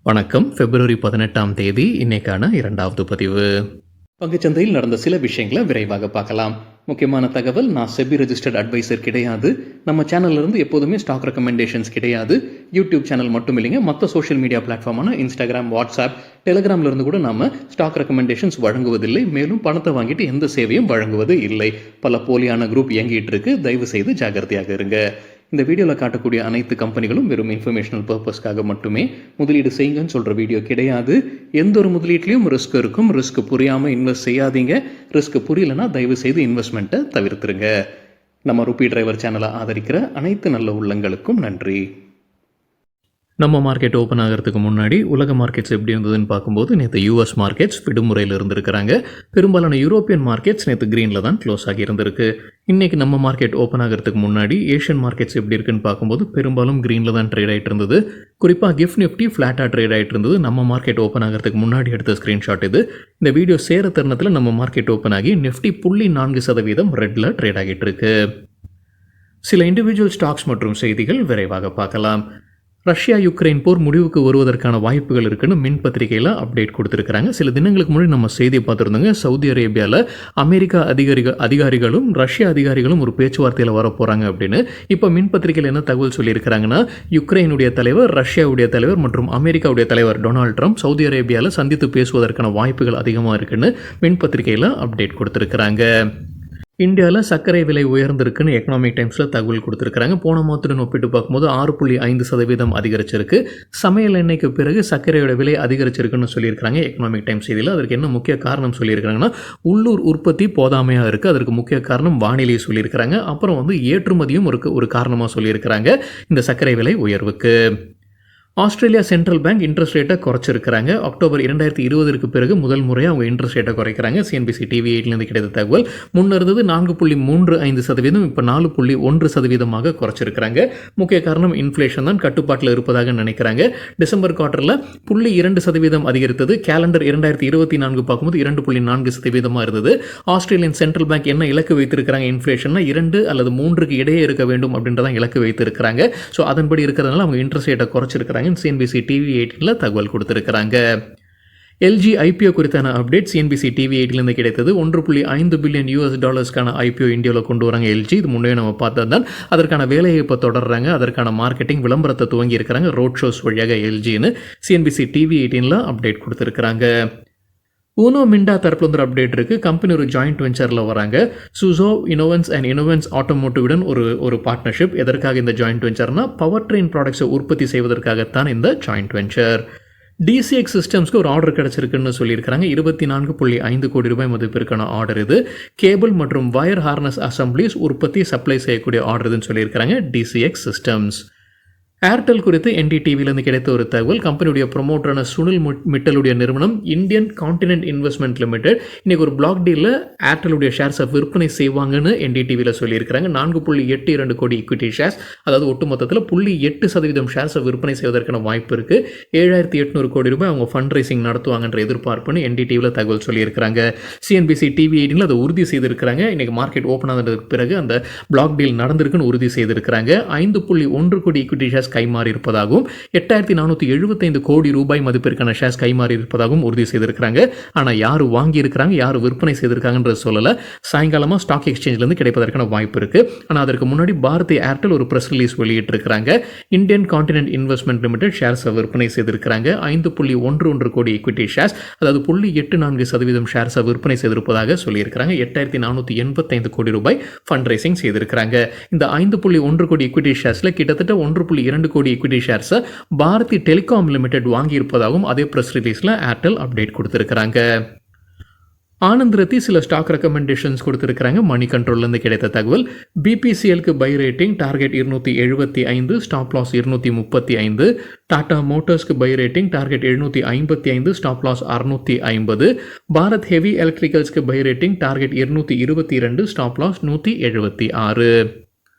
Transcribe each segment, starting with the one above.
வணக்கம். பிப்ரவரி 18ஆம் தேதி இன்னைக்கான இரண்டாவது பதிவு. பங்குச்சந்தையில் நடந்த சில விஷயங்களை விரைவாக பார்க்கலாம். முக்கியமான தகவல், நான் செபி ரெஜிஸ்டர்ட் அட்வைசர் கிடையாது. நம்ம சேனல்ல இருந்து எப்போதுமே ஸ்டாக் ரெக்கமெண்டேஷன்ஸ் கிடையாது. யூடியூப் சேனல் மட்டும் இல்லைங்க, மற்ற சோஷியல் மீடியா பிளாட்ஃபார்மான இன்ஸ்டாகிராம், வாட்ஸ்அப், டெலிகிராம்ல இருந்து கூட நாம ஸ்டாக் ரெக்கமெண்டேஷன்ஸ் வழங்குவதில்லை. மேலும் பணத்தை வாங்கிட்டு எந்த சேவையும் வழங்குவது இல்லை. பல போலியான குரூப் இயங்கிட்டு இருக்கு. தயவு செய்து ஜாகிரதையாக இருங்க. இந்த வீடியோவில் காட்டக்கூடிய அனைத்து கம்பெனிகளும் வெறும் இன்ஃபர்மேஷனல் பர்பஸ்க்காக மட்டுமே முதலீடு செய்யுங்கன்னு சொல்கிற வீடியோ கிடையாது. எந்த ஒரு முதலீட்லையும் ரிஸ்க் இருக்கும். ரிஸ்க் புரியாமல் இன்வெஸ்ட் செய்யாதீங்க. ரிஸ்க் புரியலன்னா தயவு செய்து இன்வெஸ்ட்மெண்ட்டை தவிர்த்துருங்க. நம்ம ருபி டிரைவர் சேனலை ஆதரிக்கிற அனைத்து நல்ல உள்ளங்களுக்கும் நன்றி. நம்ம மார்க்கெட் ஓப்பன் ஆகிறதுக்கு முன்னாடி உலக மார்க்கெட்ஸ் எப்படி இருந்ததுன்னு பார்க்கும்போது நேற்று யூஎஸ் மார்க்கெட்ஸ் விடுமுறையில் இருந்திருக்கிறாங்க. பெரும்பாலான யூரோப்பியன் மார்க்கெட்ஸ் நேற்று க்ரீனில் தான் க்ளோஸ் ஆகி இருந்திருக்கு. இன்றைக்கி நம்ம மார்க்கெட் ஓப்பன் ஆகிறதுக்கு முன்னாடி ஏஷியன் மார்க்கெட்ஸ் எப்படி இருக்குன்னு பார்க்கும்போது பெரும்பாலும் க்ரீனில் தான் ட்ரேட் ஆகிட்டு இருந்தது. குறிப்பாக கிஃப்ட் நிஃப்டி ஃப்ளாட்டாக ட்ரேட் ஆகிட்டு இருந்தது. நம்ம மார்க்கெட் ஓப்பன் ஆகிறதுக்கு முன்னாடி எடுத்த ஸ்க்ரீன்ஷாட் இது. இந்த வீடியோ சேர தருணத்தில் நம்ம மார்க்கெட் ஓப்பன் ஆகி நிஃப்டி 0.4% ரெட்டில் ட்ரேட் ஆகிட்டு இருக்கு. சில இண்டிவிஜுவல் ஸ்டாக்ஸ் மற்றும் செய்திகள் விரைவாக பார்க்கலாம். ரஷ்யா யுக்ரைன் போர் முடிவுக்கு வருவதற்கான வாய்ப்புகள் இருக்குன்னு மின் பத்திரிகையில் அப்டேட் கொடுத்துருக்காங்க. சில தினங்களுக்கு முன்னாடி நம்ம செய்தியை பார்த்துருந்தோங்க. சவுதி அரேபியாவில் அமெரிக்கா அதிகாரிகளும் ரஷ்ய அதிகாரிகளும் ஒரு பேச்சுவார்த்தையில் வர போகிறாங்க அப்படின்னு. இப்போ மின் பத்திரிகையில் என்ன தகவல் சொல்லியிருக்கிறாங்கன்னா, யுக்ரைனுடைய தலைவர், ரஷ்யாவுடைய தலைவர் மற்றும் அமெரிக்காவுடைய தலைவர் டொனால்ட் ட்ரம்ப் சவுதி அரேபியாவில் சந்தித்து பேசுவதற்கான வாய்ப்புகள் அதிகமாக இருக்குன்னு மின் பத்திரிகையில் அப்டேட் கொடுத்துருக்குறாங்க. இந்தியாவில் சர்க்கரை விலை உயர்ந்திருக்குன்னு எக்கனாமிக் டைம்ஸில் தகவல் கொடுத்துருக்காங்க. போன மாதத்துடன் ஒப்பிட்டு பார்க்கும்போது 6.5% அதிகரிச்சிருக்கு. சமையல் எண்ணெய்க்கு பிறகு சர்க்கரையோட விலை அதிகரிச்சிருக்குன்னு சொல்லியிருக்காங்க எக்கனாமிக் டைம்ஸ் செய்தியில். அதற்கு என்ன முக்கிய காரணம் சொல்லியிருக்காங்கன்னா, உள்ளூர் உற்பத்தி போதாமையாக இருக்குது. அதற்கு முக்கிய காரணம் வானிலை சொல்லியிருக்கிறாங்க. அப்புறம் ஏற்றுமதியும் ஒரு காரணமாக சொல்லியிருக்கிறாங்க இந்த சர்க்கரை விலை உயர்வுக்கு. ஆஸ்திரேலியா சென்ட்ரல் பேங்க் இன்ட்ரெஸ்ட் ரேட்டை குறைச்சிருக்கிறாங்க. அக்டோபர் 2020 பிறகு முதல் முறையாக அவங்க இன்ட்ரெஸ்ட் ரேட்டை குறைக்கிறாங்க. CNBC TV 8லேருந்து கிடைத்த தகவல். முன்ன இருந்தது 4.35%, இப்போ 4.1% குறைச்சிருக்கிறாங்க. முக்கிய காரணம் இன்ஃப்ளேஷன் தான், கட்டுப்பாட்டில் இருப்பதாக நினைக்கிறாங்க. டிசம்பர் குவார்ட்டரில் 0.2% அதிகரித்தது. கேலண்டர் 2024 பார்க்கும்போது 2.4% இருந்தது. ஆஸ்திரேலியன் சென்ட்ரல் பேங்க் என்ன இலக்கு வைத்திருக்கிறாங்க இன்ஃப்ளேஷன்னா 2 அல்லது 3க்கு இடையே இருக்க வேண்டும் அப்படின்றதான் இலக்கு வைத்திருக்கிறாங்க. ஸோ அதன்படி இருக்கிறதுனால அவங்க இன்ட்ரெஸ்ட் ரேட்டை குறைச்சிருக்கிறாங்க. CNBC TV 8ல தகவல் கொடுத்திருக்கிறாங்க. LG IPO குறித்தான அப்டேட் CNBC TV 8லேருந்து கிடைத்தது. $1.5 பில்லியன் IPO இந்தியாவில் கொண்டு வராங்க LG. இது முன்னே நம்ம பார்த்தது தான். அதற்கான வேலையை இப்போ தொடர்றாங்க. அதற்கான மார்க்கெட்டிங் விளம்பரத்தை துவங்கி இருக்கிறாங்க ரோட் ஷோஸ் வழியாக LGன்னு CNBC TV 18ல அப்டேட் கொடுத்துருக்குறாங்க. ஊனோ மிண்டா தரப்புல அப்டேட் இருக்குது. கம்பெனி ஒரு ஜாயிண்ட் வெஞ்சரில் வராங்க. சுசோ இனோவன்ஸ் அண்ட் இனோவன்ஸ் ஆட்டோமோட்டிவுடன் ஒரு பார்ட்னர்ஷிப். எதற்காக இந்த ஜாயிண்ட் வெஞ்சர்னா, பவர் ட்ரெயின் ப்ராடக்ட்ஸை உற்பத்தி செய்வதற்காகத்தான் இந்த ஜாயிண்ட் வெஞ்சர். DCX சிஸ்டம்ஸ்க்கு ஒரு ஆர்டர் கிடச்சிருக்குன்னு சொல்லியிருக்கிறாங்க. 24.5 கோடி ரூபாய் மதிப்பிற்கான ஆர்டர் இது. கேபிள் மற்றும் வயர் ஹார்னஸ் அசம்பிளிஸ் உற்பத்தி சப்ளை செய்யக்கூடிய ஆர்டர் இதுன்னு சொல்லியிருக்கிறாங்க DCX சிஸ்டம்ஸ். ஏர்டெல் குறித்து NDTVலேருந்து கிடைத்த ஒரு தகவல். கம்பெனியுடைய ப்ரொமோட்டரான சுனில் மிட்டலுடைய நிறுவனம் இந்தியன் கான்டினென்ட் இன்வெஸ்ட்மெண்ட் லிமிடெட் இன்னைக்கு ஒரு பிளாக் டீலில் ஏர்டெலுடைய ஷேர்ஸை விற்பனை செய்வாங்கன்னு NDTVயில் சொல்லியிருக்கிறாங்க. 4.82 கோடி ஈக்விட்டி ஷேர்ஸ், அதாவது ஒட்டுமொத்தத்தில் 0.8% ஷேர்ஸை விற்பனை செய்வதற்கான வாய்ப்பு இருக்குது. 7,800 கோடி ரூபாய் அவங்க ஃபண்ட் ரைசிங் நடத்துவாங்கன்ற எதிர்பார்ப்புன்னு NDTVயில் தகவல் சொல்லியிருக்கிறாங்க. CNBC TV 18ல் அதை உறுதி செய்திருக்கிறாங்க. இன்னைக்கு மார்க்கெட் ஓப்பன் ஆனதுக்கு பிறகு அந்த பிளாக் டீல் நடந்திருக்குன்னு உறுதி செய்திருக்கிறாங்க. 5.1 கோடி ஈக்விட்டி ஷேர்ஸ் கைமாறி இருப்பதாகவும் 8,475 கோடி ரூபாய் மதிப்பிற்கான ஷேர்ஸ் கைமாறி இருப்பதாகவும் உறுதி செய்திருக்கிறாங்க. ஆனால் யார் வாங்கி இருக்கிறாங்க, யார் விற்பனை செய்திருக்காங்கன்றது சொல்லலை. சாயங்காலமாக ஸ்டாக் எக்ஸ்சேஞ்சிலேருந்து கிடைப்பதற்கான வாய்ப்பு இருக்குது. ஆனால் அதற்கு முன்னாடி பாரதி ஏர்டெல் ஒரு ப்ரெஸ் ரிலீஸ் வெளியிட்டிருக்கிறாங்க. இந்தியன் கான்டினென்ட் இன்வெஸ்ட்மெண்ட் லிமிடெட் ஷேர்ஸை விற்பனை செய்திருக்கிறாங்க. 5.11 கோடி ஈக்விட்டி ஷேர்ஸ், அதாவது 0.84% ஷேர்ஸை விற்பனை செய்திருப்பதாக சொல்லியிருக்கிறாங்க. 8,485 கோடி ரூபாய் ஃபண்ட் ரைசிங் செய்திருக்கிறாங்க. இந்த 5.1 கோடி ஈக்விட்டி ஷேர்ஸில் கிட்டத்தட்ட 1.2 கோடி ஈக்விட்டி ஷேர்ஸை பாரதி டெலிகாம் லிமிடெட் வாங்கியிருப்பதாகவும் அதே ப்ரெஸ் ரிலீஸில் ஏர்டெல் அப்டேட் கொடுத்துருக்கிறாங்க. ஆனந்த் ரத்தி சில ஸ்டாக் ரெக்கமெண்டேஷன்ஸ் கொடுத்துருக்காங்க. மணி கண்ட்ரோல்லேருந்து கிடைத்த தகவல். BPCLக்கு buy rating target 275, stop loss 235. Tata மோட்டார்ஸ்க்கு buy rating target 755, stop loss 650. Bharat heavy எலக்ட்ரிக்கல்ஸ்க்கு buy rating target 222, stop loss 176.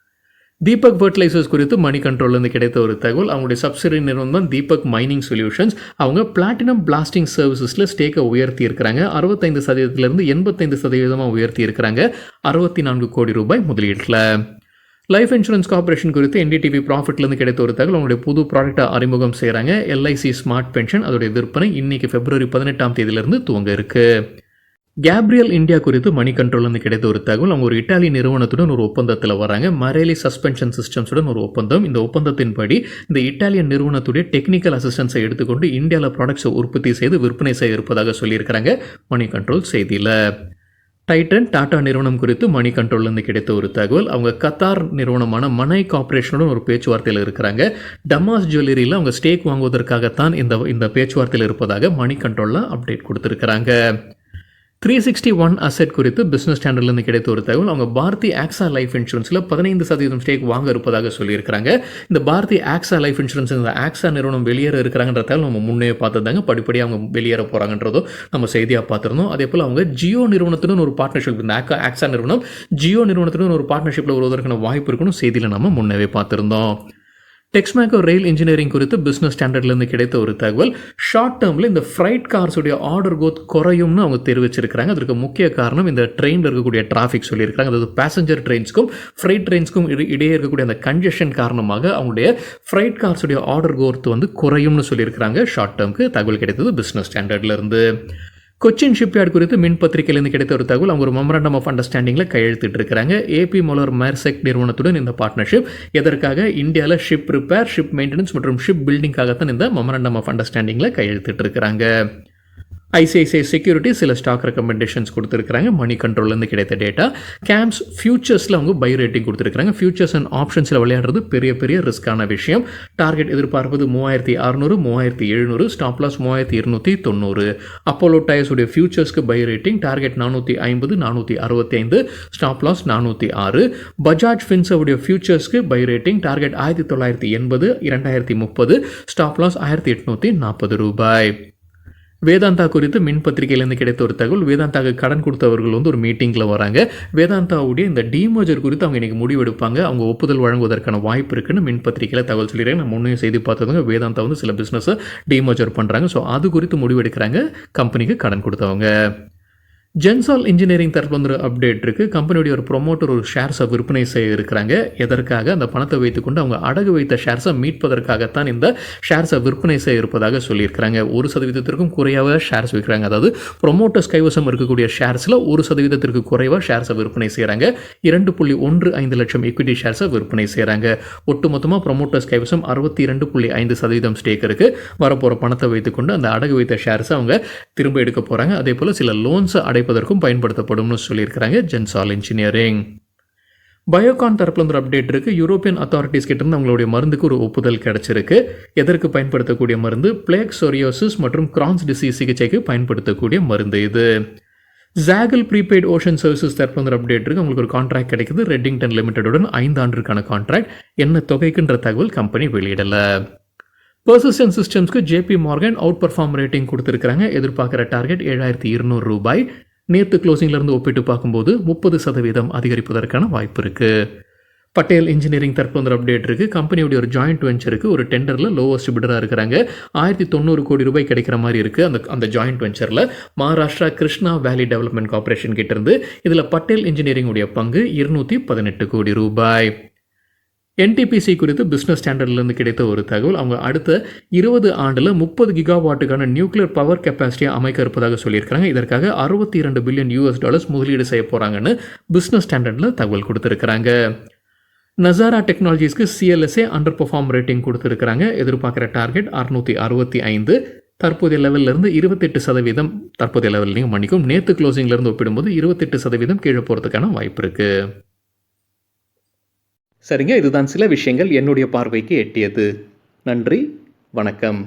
Deepak fertilisers குறித்து மணி கண்ட்ரோல்லேருந்து கிடைத்த ஒரு தகவல். அவங்களுடைய சப்சிடரி நிறுவனம் தான் தீபக் மைனிங் சொல்யூஷன்ஸ். அவங்க பிளாட்டினம் பிளாஸ்டிங் சர்வீசஸில் ஸ்டேக்கை உயர்த்தி இருக்கிறாங்க. 65% 85% உயர்த்தி இருக்கிறாங்க. 64 கோடி ரூபாய் முதலீட்டில். லைஃப் இன்சூரன்ஸ் கார்பரேஷன் குறித்து என்டிடிவி ப்ராஃபிட்லேருந்து கிடைத்த ஒரு தகவல் அவங்களுடைய புது ப்ராடக்ட்டை அறிமுகம் செய்கிறாங்க. எல்ஐசி ஸ்மார்ட் பென்ஷன் அதோடைய விற்பனை இன்னைக்கு பிப்ரவரி 18ஆம் தேதியிலிருந்து துவங்க இருக்கு. கேப்ரியல் இந்தியா குறித்து மணி கண்ட்ரோல்லேருந்து கிடைத்த ஒரு தகவல். அவங்க ஒரு இட்டாலியன் நிறுவனத்துடன் ஒரு ஒப்பந்தத்தில் வராங்க. மரேலி சஸ்பென்ஷன் சிஸ்டம்ஸுடன் ஒரு ஒப்பந்தம். இந்த ஒப்பந்தத்தின்படி இந்த இட்டாலியன் நிறுவனத்துடைய டெக்னிக்கல் அசிஸ்டன்ஸை எடுத்துக்கொண்டு இந்தியாவில் ப்ராடக்ட்ஸை உற்பத்தி செய்து விற்பனை செய்ய இருப்பதாக சொல்லியிருக்கிறாங்க மணி கண்ட்ரோல் செய்தியில். டைட்டன் டாடா நிறுவனம் குறித்து மணி கண்ட்ரோல்லேருந்து கிடைத்த ஒரு தகவல். அவங்க கத்தார் நிறுவனமான மனை கார்பரேஷனுடன் ஒரு பேச்சுவார்த்தையில் இருக்கிறாங்க. டமாஸ் ஜுவல்லரியில் அவங்க ஸ்டேக் வாங்குவதற்காகத்தான் இந்த பேச்சுவார்த்தையில் இருப்பதாக மணி கண்ட்ரோலில் அப்டேட் கொடுத்துருக்கிறாங்க. 361 அசெட் குறித்து பிஸ்னஸ் ஸ்டாண்டர்ட்லேருந்து கிடைத்த ஒரு தகவல். அவங்க பாரதி ஆக்ஸா லைஃப் இன்சூரன்ஸில் 15% ஸ்டேக் வாங்க இருப்பதாக சொல்லியிருக்கிறாங்க. இந்த பாரதி ஆக்ஸா லைஃப் இன்சூரன்ஸ் இந்த ஆக்ஸா நிறுவனம் வெளியேற இருக்கிறாங்கன்ற தகவல் நம்ம முன்னே பார்த்துருந்தாங்க. படிப்படியாக அவங்க வெளியேற போகிறாங்கன்றதும் நம்ம செய்தியாக பார்த்துருந்தோம். அதே போல் அவங்க ஜியோ நிறுவனத்துடன் ஒரு பார்ட்னர்ஷிப், இந்த ஆக்ஸா நிறுவனம் ஜியோ நிறுவனத்துடன் ஒரு பார்ட்னர்ஷிப்பில் வருவதற்கான வாய்ப்பு இருக்குன்னு செய்தியில் நம்ம முன்னவே பார்த்துருந்தோம். டெக்ஸ்மேக்கோ ரயில் இன்ஜினியரிங் குறித்து பிஸ்னஸ் ஸ்டாண்டர்ட்லேருந்து கிடைத்த ஒரு தகவல். ஷார்ட் டேர்மில் இந்த ஃப்ரைட் கார்ஸுடைய ஆர்டர் கோத் குறையும்னு அவங்க தெரிவிச்சிருக்கிறாங்க. அதற்கு முக்கிய காரணம் இந்த ட்ரெயினில் இருக்கக்கூடிய டிராஃபிக் சொல்லியிருக்காங்க. அதாவது பேசஞ்சர் ட்ரெயின்ஸ்க்கும் ஃப்ரைட் ட்ரெயின்ஸ்க்கும் இடையே இருக்கக்கூடிய அந்த கன்ஜெஷன் காரணமாக அவங்களுடைய ஃப்ரைட் கார்ஸுடைய ஆர்டர் கோத் குறையும்னு சொல்லியிருக்கிறாங்க. ஷார்ட் டேர்முக்கு தகவல் கிடைத்தது பிஸ்னஸ் ஸ்டாண்டர்ட்லேருந்து. கொச்சின் ஷிப்யார்ட் குறித்து மின் பத்திரிகையிலிருந்து கிடைத்த ஒரு தகவல். அவங்க ஒரு மெமரண்டம் ஆஃப் அண்டர்ஸ்டாண்டிங்கில் கையெழுத்திட்டு இருக்கிறாங்க. ஏபி மோலர் மேர்செக் நிறுவனத்துடன் இந்த பார்ட்னர்ஷிப் எதற்காக இந்தியாவில் ஷிப் ரிப்பேர், ஷிப் மெயின்டெனன்ஸ் மற்றும் ஷிப் பில்டிங்காகத்தான் இந்த மெமரண்டம் ஆஃப் அண்டர்ஸ்டாண்டிங்கில் கையெழுத்திட்டு இருக்கிறாங்க. ஐசிஐசிஐ செக்யூரிட்டி சில ஸ்டாக் ரெக்கமெண்டேஷன்ஸ் கொடுத்துருக்காங்க. மணி கண்ட்ரோல்லேருந்து கிடைத்த டேட்டா. கேம்ஸ் ஃபியூச்சர்ஸில் அவங்க பை ரேட்டிங் கொடுத்துருக்காங்க. ஃபியூச்சர்ஸ் அண்ட் ஆப்ஷன்ஸில் விளையாடுறது பெரிய ரிஸ்க்கான விஷயம். டார்கெட் எதிர்பார்ப்பது 3600, 3700, ஸ்டாப் லாஸ் 3290. அப்போலோ டயர்ஸ் உடைய ஃபியூச்சர்ஸ்க்கு buy rating. Target 450, 465, stop loss 406. பஜாஜ் ஃபின்சர்வுடைய ஃபியூச்சர்ஸ்க்கு buy rating. Target 1980, 2030, stop loss 1840 ரூபாய். வேதாந்தா குறித்து மின் பத்திரிகையிலேருந்து கிடைத்த ஒரு தகவல். வேதாந்தாவுக்கு கடன் கொடுத்தவர்கள் ஒரு மீட்டிங்கில் வராங்க. வேதாந்தாவுடைய இந்த டிமர்ஜர் குறித்து அவங்க இன்றைக்கி முடிவெடுப்பாங்க. அவங்க ஒப்புதல் வழங்குவதற்கான வாய்ப்பு இருக்குன்னு மின் பத்திரிகையில் தகவல் சொல்லிடுறாங்க. நம்ம முன்னே செய்தி பார்த்தவங்க வேதாந்தா சில பிஸ்னஸை டிமர்ஜர் பண்ணுறாங்க. ஸோ அது குறித்து முடிவெடுக்கிறாங்க கம்பெனிக்கு கடன் கொடுத்தவங்க. ஜென்சால் இன்ஜினியரிங் தரப்பு அப்டேட் இருக்குது. கம்பெனியுடைய ஒரு ப்ரொமோட்டர் ஒரு ஷேர்ஸை விற்பனை செய்ய இருக்கிறாங்க. எதற்காக? அந்த பணத்தை வைத்துக்கொண்டு அவங்க அடகு வைத்த ஷேர்ஸை மீட்பதற்காகத்தான் இந்த ஷேர்ஸை விற்பனை செய்ய இருப்பதாக சொல்லியிருக்கிறாங்க. 1% குறைவாக ஷேர்ஸ் விற்கிறாங்க. அதாவது ப்ரொமோட்டர்ஸ் கைவசம் இருக்கக்கூடிய ஷேர்ஸில் 1% குறைவாக ஷேர்ஸை விற்பனை செய்கிறாங்க. 2.15 லட்சம் எக்விட்டி ஷேர்ஸை விற்பனை செய்கிறாங்க. ஒட்டுமொத்தமாக ப்ரொமோட்டர்ஸ் கைவசம் 62.5% ஸ்டேக் இருக்குது. வரப்போகிற பணத்தை வைத்துக்கொண்டு அந்த அடகு வைத்த ஷேர்ஸை அவங்க திரும்ப எடுக்க போகிறாங்க. அதே போல் சில லோன்ஸை அடைப்பதற்கும் பயன்படுத்தப்படும் சொல்லியிருக்கிறாங்க ஜென்சால் இன்ஜினியரிங். பயோகான் தரப்புல ஒரு அப்டேட் இருக்குது. யூரோப்பியன் அத்தாரிட்டிஸ் கிட்டேருந்து அவங்களுடைய மருந்துக்கு ஒரு ஒப்புதல் கிடைச்சிருக்கு. எதற்கு பயன்படுத்தக்கூடிய மருந்து? பிளேக் சொரியோசிஸ் மற்றும் கிரான்ஸ் டிசீஸ் சிகிச்சைக்கு பயன்படுத்தக்கூடிய மருந்து இது. ஜாகல் ப்ரீபெய்ட் ஓஷன் சர்வீசஸ் தரப்புல அப்டேட் இருக்குது. உங்களுக்கு ஒரு கான்ட்ராக்ட் கிடைக்குது. ரெட்டிங்டன் லிமிடெடுடன் 5 ஆண்டுக்கான கான்ட்ராக்ட். என்ன தொகைக்குன்ற தகவல் கம்பெனி வெளியிடலை. பர்சிஸ்டன்ட் சிஸ்டம்ஸ்க்கு JP Morgan outperform rating கொடுத்துருக்காங்க. எதிர்பார்க்குற டார்கெட் 7200 ரூபாய். நேற்று க்ளோசிங்லேருந்து ஒப்பிட்டு பார்க்கும்போது 30% அதிகரிப்பதற்கான வாய்ப்பு இருக்குது. பட்டேல் இன்ஜினியரிங் தரப்பு அப்டேட் இருக்குது. கம்பெனியுடைய ஒரு ஜாயிண்ட் வெஞ்சருக்கு ஒரு டெண்டரில் லோவஸ்ட் பிடராக இருக்கிறாங்க. 1090 கோடி ரூபாய் கிடைக்கிற மாதிரி இருக்குது. அந்த ஜாயிண்ட் வெஞ்சரில் மகாராஷ்டிரா கிருஷ்ணா வேலி டெவலப்மெண்ட் கார்பரேஷன் கிட்டேருந்து. இதில் பட்டேல் இன்ஜினியரிங் உடைய பங்கு 218 கோடி ரூபாய். என்டிபிசி குறித்து பிஸ்னஸ் ஸ்டாண்டர்ட்லேருந்து கிடைத்த ஒரு தகவல். அவங்க அடுத்த 20 ஆண்டில் 30 கிகாவாட்டுக்கான நியூக்ளியர் பவர் கெப்பாசிட்டியை அமைக்க இருப்பதாக சொல்லியிருக்காங்க. இதற்காக $62 பில்லியன் முதலீடு செய்ய போகிறாங்கன்னு பிஸ்னஸ் ஸ்டாண்டர்டில் தகவல் கொடுத்துருக்குறாங்க. நசாரா டெக்னாலஜிஸ்க்கு சிஎல்எஸ்ஏ அண்டர் பெர்ஃபார்ம் ரேட்டிங் கொடுத்துருக்குறாங்க. எதிர்பார்க்குற டார்கெட் 665. தற்போதைய லெவலிருந்து 28%, தற்போதைய லெவல்லையும் மன்னிக்கும், நேற்று க்ளோசிங்லேருந்து ஒப்பிடும்போது 28% கீழே போகிறதுக்கான வாய்ப்பு இருக்குது. சரிங்க, இதுதான் சில விஷயங்கள் என்னுடைய பார்வைக்கு எட்டியது. நன்றி, வணக்கம்.